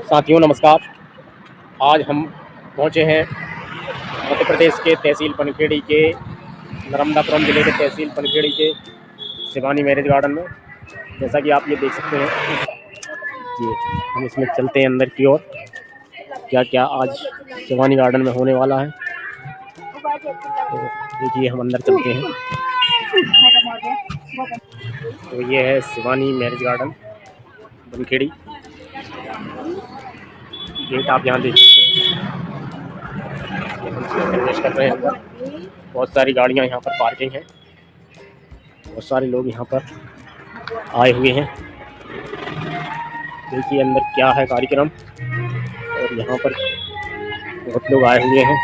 साथियों नमस्कार। आज हम पहुंचे हैं मध्य प्रदेश के तहसील पनखेड़ी के नर्मदापुरम जिले के तहसील पनखेड़ी के शिवानी मैरिज गार्डन में। जैसा कि आप ये देख सकते हैं जी, हम इसमें चलते हैं अंदर की ओर। क्या क्या आज शिवानी गार्डन में होने वाला है तो देखिए, हम अंदर चलते हैं। तो ये है शिवानी मैरिज गार्डन पनखेड़ी। गेट आप यहाँ देख सकते हैं। प्रवेश कर रहे हैं अंदर। बहुत सारी गाड़ियाँ यहाँ पर पार्किंग है। बहुत सारे लोग यहाँ पर आए हुए हैं। देखिए अंदर क्या है कार्यक्रम, और यहाँ पर बहुत लोग आए हुए हैं।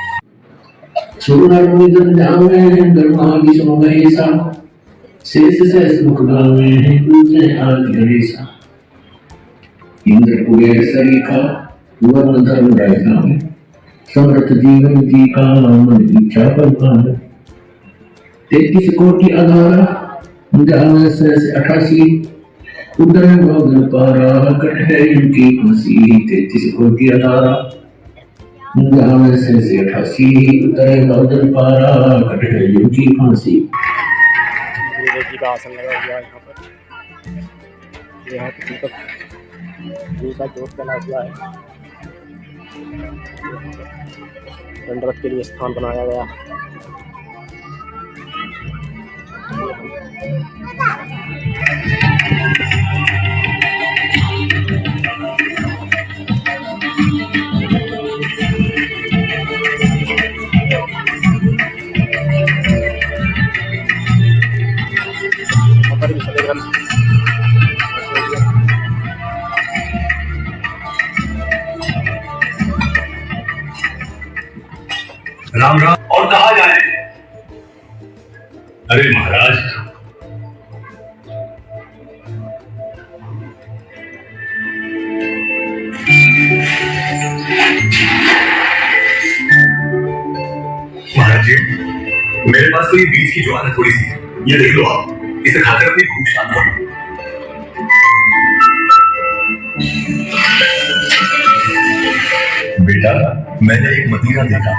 समर्थ जीवन जी का मन इच्छा बलवान 33 कोटि आधारा 88 उदर गगन पारा कट है इनकी फांसी 33 कोटि आधारा 88 उदर गगन पारा कट है इनकी फांसी। जी का आसन लगा हुआ है यहाँ पर। यहाँ पे दीपक का जोत चला हुआ है। दंडवत के लिए स्थान बनाया गया है। राम राम। और कहा जाए? अरे महाराज, महाराज जी, मेरे पास तो ये बीज की ज्वार है थोड़ी सी। ये देख लो आप, इसे खाकर अपनी भूख शांत करो। बेटा, मैंने एक मदिरा देखा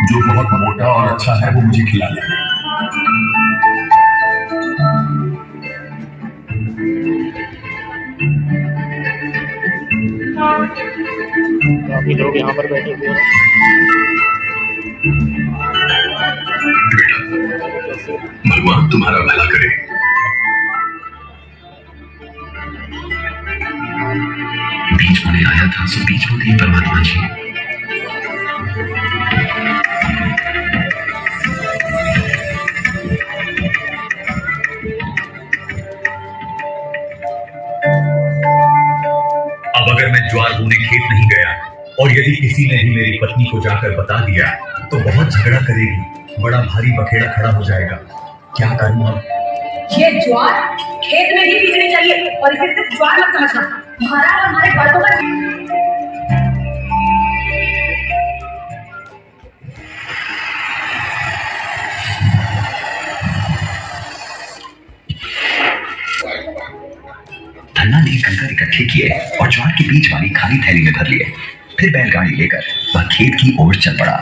जो बहुत मोटा और अच्छा है, वो मुझे खिला दे। काफी लोग यहाँ पर बैठे हुए हैं। बेटा, भगवान तुम्हारा भला करे। बीज बोने आया था, सो बीज बोते ही परमात्मा जी। अब अगर मैं ज्वार बोने खेत नहीं गया और यदि किसी ने भी मेरी पत्नी को जाकर बता दिया तो बहुत झगड़ा करेगी, बड़ा भारी बखेड़ा खड़ा हो जाएगा। क्या करूं अब? ये ज्वार खेत में ही बीजनी चाहिए और इसे सिर्फ ज्वार मत समझना। हमारा और हमारे बड़ों का धन्ना ने कंकर इकट्ठे किए और ज्वार के बीज वाली खाली थैली में भर लिए। फिर बैलगाड़ी लेकर वह खेत की ओर चल पड़ा।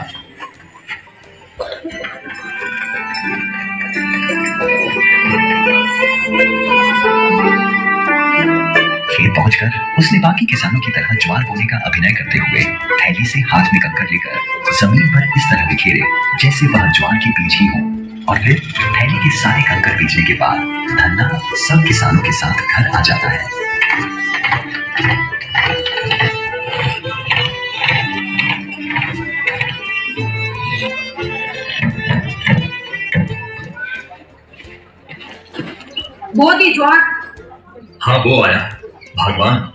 खेत पहुंचकर उसने बाकी किसानों की तरह ज्वार बोने का अभिनय करते हुए थैली से हाथ में कंकर लेकर जमीन पर इस तरह बिखेरे जैसे वह ज्वार के बीज ही हो। और फिर थैली के सारे कंकर बीजने के बाद धन्ना सब किसानों के साथ घर आ जाता है। बहुत ही ज्वार। हाँ, वो आया भगवान।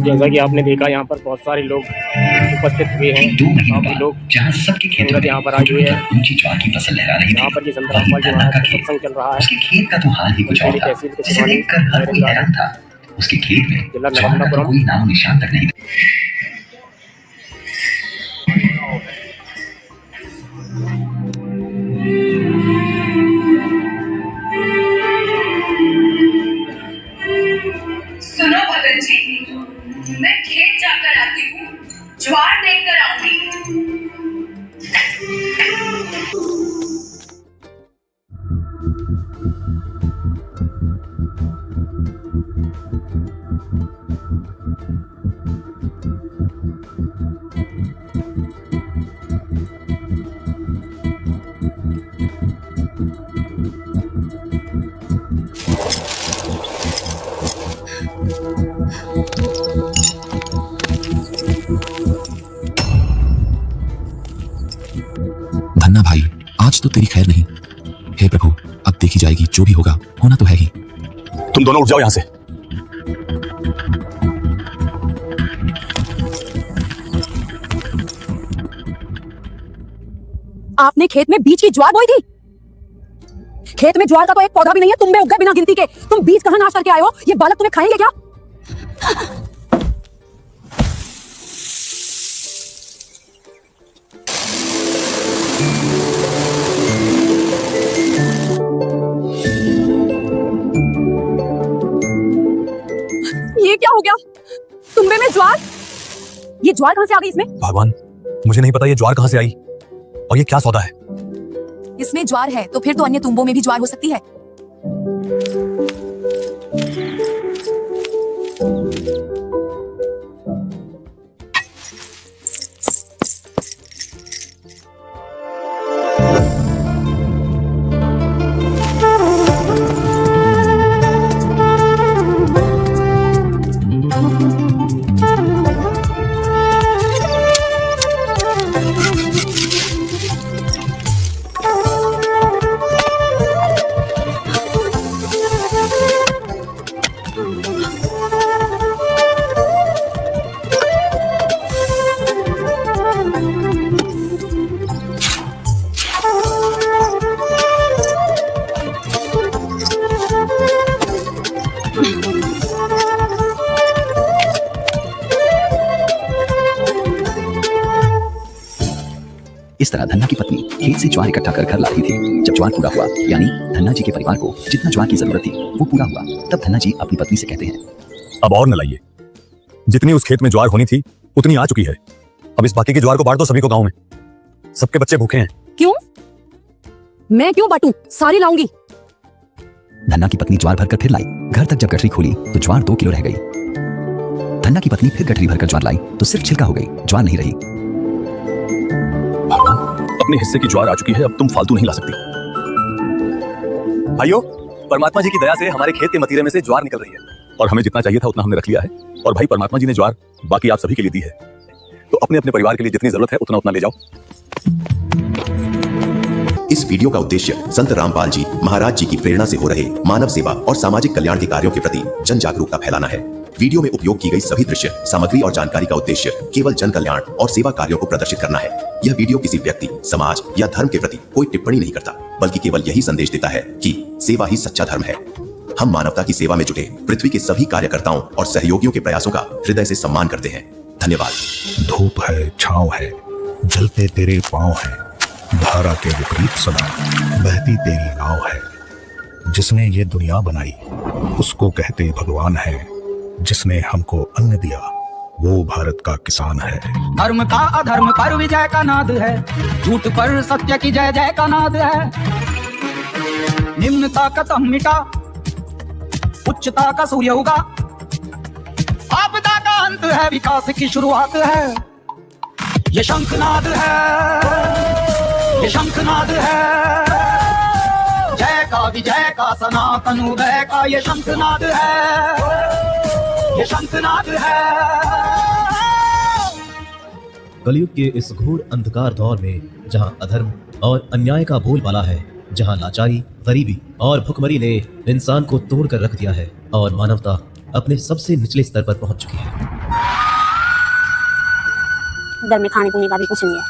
जैसा कि आपने देखा, यहाँ पर बहुत सारे लोग उपस्थित हुए हैं। काफी लोग जहाँ सबके खेतों में यहाँ पर आए हुए हैं। ऊंची ज्वार की फसल लहरा रही थी। यहाँ पर ये धन्ना का सत्संग चल रहा है। उसके खेत का तो हाल ही कुछ और था, जिसे देखकर हर कोई हैरान था। उसके खेत में ज्वार का तो कोई नाम निशान तक नहीं। धन्ना भाई, आज तो तेरी खैर नहीं। हे प्रभु, अब देखी जाएगी, जो भी होगा होना तो है ही। तुम दोनों उठ जाओ यहां से। आपने खेत में बीज की ज्वार बोई थी? खेत में ज्वार का तो एक पौधा भी नहीं है, तुम में उग गए बिना गिनती के। तुम बीज कहां नाश करके आए हो? ये बालक तुम्हें खाएंगे क्या? ये क्या हो गया? तुम्बे में ज्वार? ये ज्वार कहां से आ गई इसमें? भगवान, मुझे नहीं पता ये ज्वार कहां से आई और ये क्या सौदा है। इसमें ज्वार है तो फिर तो अन्य तुम्बों में भी ज्वार हो सकती है। इस तरह धन्ना की पत्नी खेत से ज्वार इकट्ठा कर घर ला रही थी। जब ज्वार पूरा हुआ, यानी धन्ना जी के परिवार को जितना ज्वार की जरूरत थी वो पूरा हुआ, तब धन्ना जी अपनी पत्नी से कहते हैं, अब और न लाइए, जितनी उस खेत में ज्वार होनी थी उतनी आ चुकी है। अब इस बाकी की ज्वार को बांट दो सभी को गांव में। सबके बच्चे भूखे हैं। क्यों? मैं क्यों बांटूं? सारी लाऊंगी। धन्ना की पत्नी ज्वार भरकर फिर लाई। घर तक जब गठरी खोली तो ज्वार 2 किलो रह गई। धन्ना की पत्नी फिर गठरी भरकर ज्वार लाई तो सिर्फ छिलका हो गई, ज्वार नहीं रही। भगवान, अपने हिस्से की ज्वार आ चुकी है, अब तुम फालतू नहीं ला सकती। भाइयों, परमात्मा जी की दया से हमारे खेत के मतीरे में से ज्वार निकल रही है और हमें जितना चाहिए था उतना हमने रख लिया है। और भाई, परमात्मा जी ने ज्वार बाकी आप सभी के लिए दी है, तो अपने अपने परिवार के लिए जितनी जरूरत है उतना उतना ले जाओ। इस वीडियो का उद्देश्य संत रामपाल जी महाराज जी की प्रेरणा से हो रहे मानव सेवा और सामाजिक कल्याण के कार्यों के प्रति जन जागरूकता फैलाना है। वीडियो में उपयोग की गई सभी दृश्य, सामग्री और जानकारी का उद्देश्य केवल जन कल्याण और सेवा कार्यों को प्रदर्शित करना है। यह वीडियो किसी व्यक्ति, समाज या धर्म के प्रति कोई टिप्पणी नहीं करता, बल्कि केवल यही संदेश देता है कि सेवा ही सच्चा धर्म है। हम मानवता की सेवा में जुटे पृथ्वी के सभी कार्यकर्ताओं और सहयोगियों के प्रयासों का हृदय से सम्मान करते हैं। धन्यवाद। धूप है, छांव है, जलते तेरे पांव है, धारा के विपरीत सदा बहती तेरी नाव है। जिसने ये दुनिया बनाई उसको कहते भगवान है, जिसने हमको अन्न दिया वो भारत का किसान है। धर्म का अधर्म पर विजय का नाद है, झूठ पर सत्य की जय जय का नाद है। निम्नता का तम मिटा, उच्चता का सूर्य उगा, आपदा का अंत है, विकास की शुरुआत है। ये शंखनाद है, ये शंखनाद है, जय का विजय का सनातन उदय का ये शंखनाद है, ये शंखनाद है। कलयुग के इस घोर अंधकार दौर में जहां अधर्म और अन्याय का बोलबाला है, जहां लाचारी, गरीबी और भुखमरी ने इंसान को तोड़ कर रख दिया है और मानवता अपने सबसे निचले स्तर पर पहुंच चुकी है। घर में खाने पीने का भी कुछ नहीं है।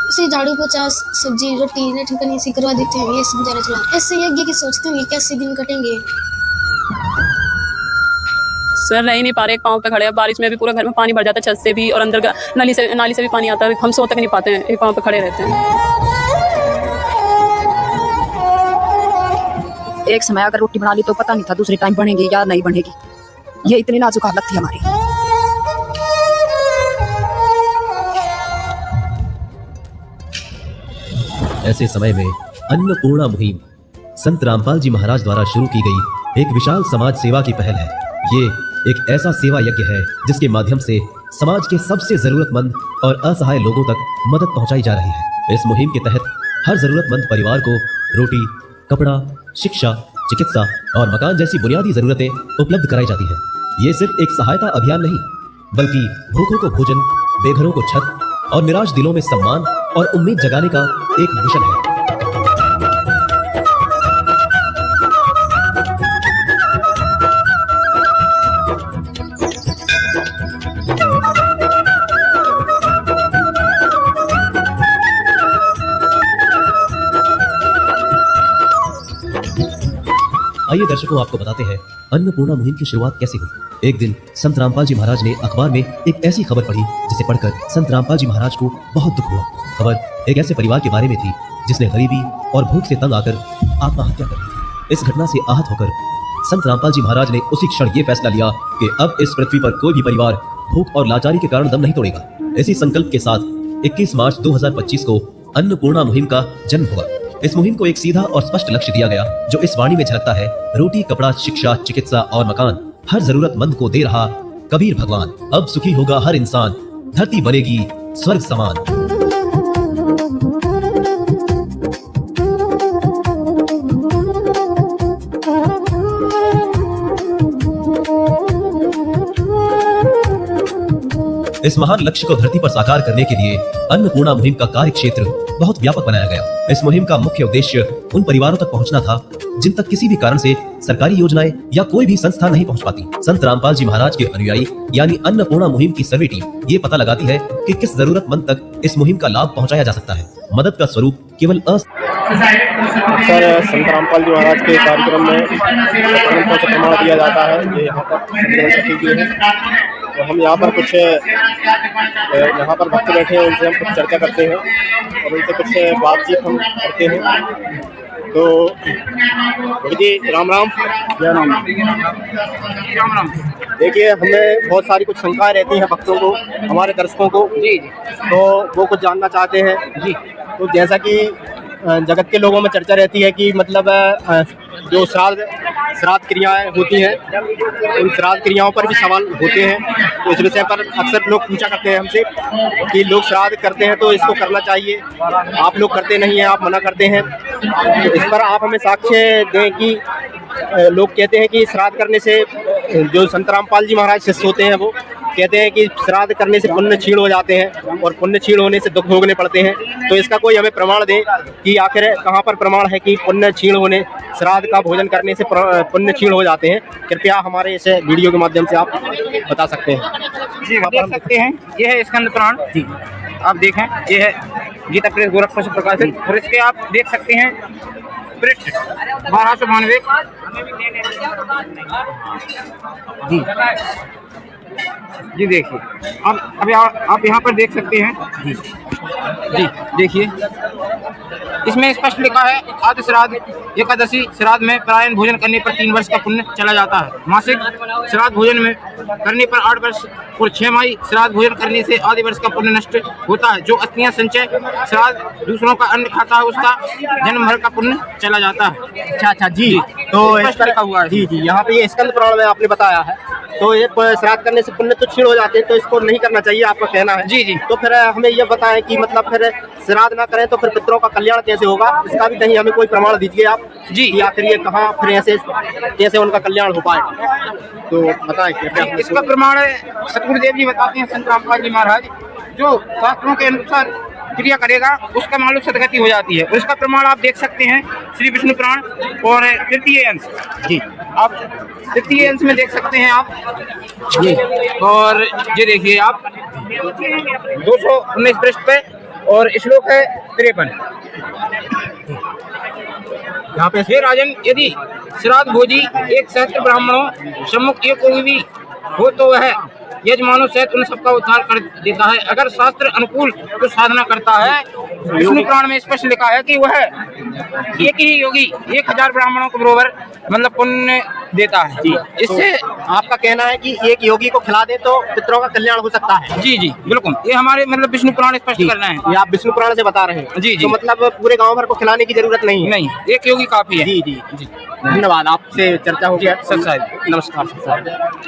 इसे झाड़ू पोछा सब्जी रोटी नेठन करनी सी करवा देते हैं, ये सब गुजारा चला। ऐसे यज्ञ की सोचते हैं कैसे दिन कटेंगे। सर रह ही नहीं पा रहे, एक पाँव पे खड़े हैं। बारिश में भी पूरा घर में पानी भर जाता है, छत से भी और अंदर नाली से भी पानी आता है। हम सो तक नहीं पाते हैं, एक पाँव पे खड़े रहते हैं। एक समय अगर रोटी बना ली तो पता नहीं था दूसरे टाइम बनेगी या नहीं बनेगी। ये इतनी नाजुक हालत थी हमारी। ऐसे समय में अन्नपूर्णा मुहिम संत रामपाल जी महाराज द्वारा शुरू की गई एक विशाल समाज सेवा की पहल है। ये एक ऐसा सेवा यज्ञ है जिसके माध्यम से समाज के सबसे जरूरतमंद और असहाय लोगों तक मदद पहुंचाई जा रही है। इस मुहिम के तहत हर जरूरतमंद परिवार को रोटी, कपड़ा, शिक्षा, चिकित्सा और मकान जैसी बुनियादी जरूरतें उपलब्ध कराई जाती है। ये सिर्फ एक सहायता अभियान नहीं, बल्कि भूखों को भोजन, बेघरों को छत और निराश दिलों में सम्मान और उम्मीद जगाने का एक मिशन है। आइए दर्शकों, आपको बताते हैं अन्नपूर्णा मुहिम की शुरुआत कैसे हुई। एक दिन संत रामपाल जी महाराज ने अखबार में एक ऐसी खबर पढ़ी जिसे पढ़कर संत रामपाल जी महाराज को बहुत दुख हुआ। खबर एक ऐसे परिवार के बारे में थी जिसने गरीबी और भूख से तंग आकर आत्महत्या कर ली थी। इस घटना से आहत होकर संत रामपाल जी महाराज ने उसी क्षण ये फैसला लिया कि अब इस पृथ्वी पर कोई भी परिवार भूख और लाचारी के कारण दम नहीं तोड़ेगा। इसी संकल्प के साथ 21 मार्च 2025 को अन्नपूर्णा मुहिम का जन्म हुआ। इस मुहिम को एक सीधा और स्पष्ट लक्ष्य दिया गया जो इस वाणी में झलकता है, रोटी, कपड़ा, शिक्षा, चिकित्सा और मकान हर जरूरतमंद को दे रहा कबीर भगवान। अब सुखी होगा हर इंसान, धरती बनेगी स्वर्ग समान। इस महान लक्ष्य को धरती पर साकार करने के लिए अन्नपूर्णा मुहिम का कार्य क्षेत्र बहुत व्यापक बनाया गया। इस मुहिम का मुख्य उद्देश्य उन परिवारों तक पहुंचना था जिन तक किसी भी कारण से सरकारी योजनाएं या कोई भी संस्था नहीं पहुंच पाती। संत रामपाल जी महाराज के अनुयायी यानी अन्नपूर्णा मुहिम की सर्वे टीम ये पता लगाती है कि किस जरूरतमंद तक इस मुहिम का लाभ पहुंचाया जा सकता है। मदद का स्वरूप केवल अक्सर संत रामपाल जी महाराज के कार्यक्रम में संतों से प्रमाण दिया जाता है। ये यहाँ पर है तो हम यहाँ पर कुछ भक्त बैठे हैं, उनसे हम कुछ चर्चा करते हैं और उनसे कुछ बातचीत हम करते हैं। तो जी राम राम। जय राम राम। देखिए, हमें बहुत सारी कुछ शंकाएं रहती हैं भक्तों को, हमारे दर्शकों को जी, तो वो कुछ जानना चाहते हैं जी। तो जैसा कि जगत के लोगों में चर्चा रहती है कि मतलब जो श्राद्ध क्रियाएं होती हैं, उन श्राद्ध क्रियाओं पर भी सवाल होते हैं। तो इस विषय पर अक्सर लोग पूछा करते हैं हमसे कि लोग श्राद्ध करते हैं तो इसको करना चाहिए, आप लोग करते नहीं हैं, आप मना करते हैं। तो इस पर आप हमें साक्ष्य दें कि लोग कहते हैं कि श्राद्ध करने से, जो संत रामपाल जी महाराज शिष्य होते हैं वो कहते हैं कि श्राद्ध करने से पुण्य क्षीण हो जाते हैं और पुण्य क्षीण होने से दुख भोगने पड़ते हैं। तो इसका कोई हमें प्रमाण दे कि आखिर कहाँ पर प्रमाण है कि पुण्य क्षीण होने, श्राद्ध का भोजन करने से पुण्य क्षीण हो जाते हैं। कृपया हमारे इस वीडियो के माध्यम से आप बता सकते हैं जी। देख सकते हैं, ये है स्कंद पुराण जी, आप देखें, ये है गीता प्रेस गोरखपुर से प्रकाशित और इसके आप देख सकते हैं पृष्ठ 1292 जी। जी देखिए, अब आप यहाँ पर देख सकते हैं जी, देखिए इसमें स्पष्ट लिखा है आदि श्राद्ध एकादशी श्राद्ध में प्रायण भोजन करने पर 3 वर्ष का पुण्य चला जाता है। मासिक श्राद्ध भोजन में करने पर 8 वर्ष और 6 माही श्राद्ध भोजन करने से आधे वर्ष का पुण्य नष्ट होता है। जो अस्थियां संचय श्राद्ध दूसरों का अन्न खाता है उसका जन्म भर का पुण्य चला जाता है। अच्छा जी, तो इस पर हुआ है जी। यहाँ पे ये स्कंद पुराण में आपने बताया है, तो ये श्राद्ध करने से पुण्य तो क्षीण हो जाते हैं, तो इसको नहीं करना चाहिए आपका कहना है जी जी। तो फिर हमें ये बताएं कि मतलब फिर श्राद्ध ना करें तो फिर पितरों का कल्याण कैसे होगा, इसका भी कहीं हमें कोई प्रमाण दीजिए आप जी, या फिर ये कहाँ फिर ऐसे कैसे उनका कल्याण हो पाएगा, तो बताएं कृपया। इसका प्रमाण सतगुरुदेव जी बताते हैं, संत रामपाल जी महाराज, जो शास्त्रों के अनुसार क्रिया करेगा उसका मालूम सदगति हो जाती है। और इसका प्रमाण आप देख सकते हैं श्री विष्णु पुराण और तृतीय अंश जी, आप तृतीय अंश में देख सकते हैं आप जी। और ये देखिए आप 219 पृष्ठ पे और श्लोक है 53। यहाँ पे हे राजन, यदि श्राद्ध भोजी एक सहस्त्र ब्राह्मणों सम्मुख एक कोई भी हो तो वह यजमानों सहित उन सबका उद्धार कर देता है। अगर शास्त्र अनुकूल तो साधना करता है। विष्णु पुराण में स्पष्ट लिखा है कि वह एक ही योगी 1000 ब्राह्मणों को बरोबर मतलब पुण्य देता है जी। इससे आपका कहना है कि एक योगी को खिला दे तो पितरों का कल्याण हो सकता है जी जी, बिल्कुल। ये हमारे मतलब विष्णु पुराण स्पष्ट करना है। ये आप विष्णु पुराण से बता रहे हैं जी जी। तो मतलब पूरे गांव भर को खिलाने की जरूरत नहीं है? नहीं, एक योगी काफी है जी जी जी। धन्यवाद, आपसे चर्चा हो गया सर साहब। नमस्कार सर साहब।